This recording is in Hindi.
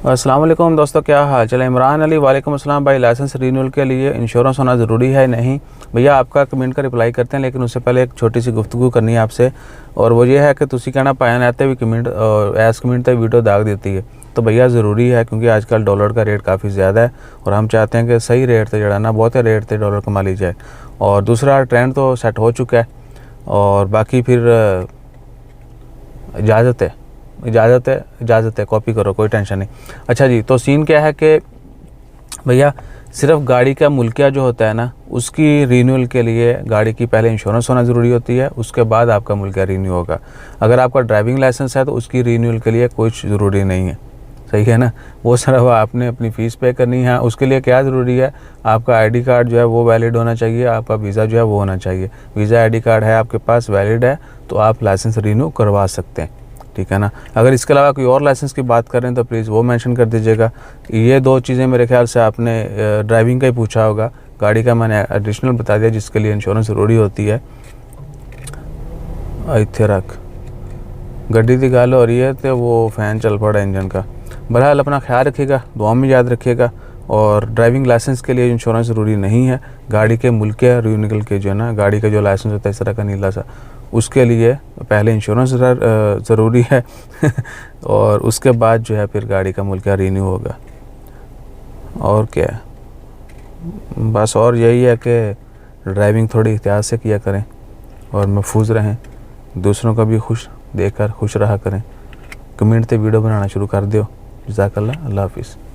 अस्सलाम वालेकुम दोस्तों, क्या हाल चल है। इमरान अली वालेकुम अस्सलाम भाई। लाइसेंस रीन्यूअल के लिए इंश्योरेंस होना ज़रूरी है नहीं? भैया आपका कमेंट का रिप्लाई करते हैं, लेकिन उससे पहले एक छोटी सी गुफ्तगू करनी है आपसे। और वो ये है कि तुसी कहना पाया आते भी कमेंट एस कमेंट तक वीडियो दाग देती है। तो भैया ज़रूरी है, क्योंकि आजकल डॉलर का रेट काफ़ी ज़्यादा है और हम चाहते हैं कि सही रेट से जड़ा ना बहुत रेट से डॉलर कमा ली जाए। और दूसरा ट्रेंड तो सेट हो चुका है और बाकी फिर इजाज़त है कॉपी करो, कोई टेंशन नहीं। अच्छा जी, तो सीन क्या है कि भैया सिर्फ गाड़ी का मुल्किया जो होता है ना, उसकी रीन्यूअल के लिए गाड़ी की पहले इंश्योरेंस होना ज़रूरी होती है, उसके बाद आपका मुल्किया रीन्यू होगा। अगर आपका ड्राइविंग लाइसेंस है तो उसकी रीन्यूअल के लिए कुछ ज़रूरी नहीं है, सही है ना। वो सिर्फ आपने अपनी फ़ीस पे करनी है। उसके लिए क्या ज़रूरी है, आपका आईडी कार्ड जो है वो वैलिड होना चाहिए, आपका वीज़ा जो है वो होना चाहिए। वीज़ा आईडी कार्ड है आपके पास, वैलिड है, तो आप लाइसेंस रीन्यू करवा सकते हैं, ठीक है ना। अगर इसके अलावा कोई और लाइसेंस की बात करें तो प्लीज़ वो मेंशन कर दीजिएगा। ये दो चीज़ें मेरे ख्याल से आपने ड्राइविंग का ही पूछा होगा, गाड़ी का मैंने एडिशनल बता दिया जिसके लिए इंश्योरेंस ज़रूरी होती है। इत्थे रख गड्डी की गल हो रही है तो वो फ़ैन चल पड़ा इंजन का। बहरहाल अपना ख्याल रखिएगा, दुआ में याद रखिएगा। और ड्राइविंग लाइसेंस के लिए इंश्योरेंस ज़रूरी नहीं है, गाड़ी के मुल्किया रीन्यूअल के जो है ना, गाड़ी का जो लाइसेंस होता है इस तरह का नीला सा, उसके लिए पहले इंश्योरेंस ज़रूरी है और उसके बाद जो है फिर गाड़ी का मुल्किया रीन्यू होगा। और क्या है, बस और यही है कि ड्राइविंग थोड़ी एहतियात से किया करें और महफूज रहें, दूसरों का भी खुश देखकर खुश रहा करें। कमेंट पे वीडियो बनाना शुरू कर दो। जज़ाकल्लाह, अल्लाह हाफिज़।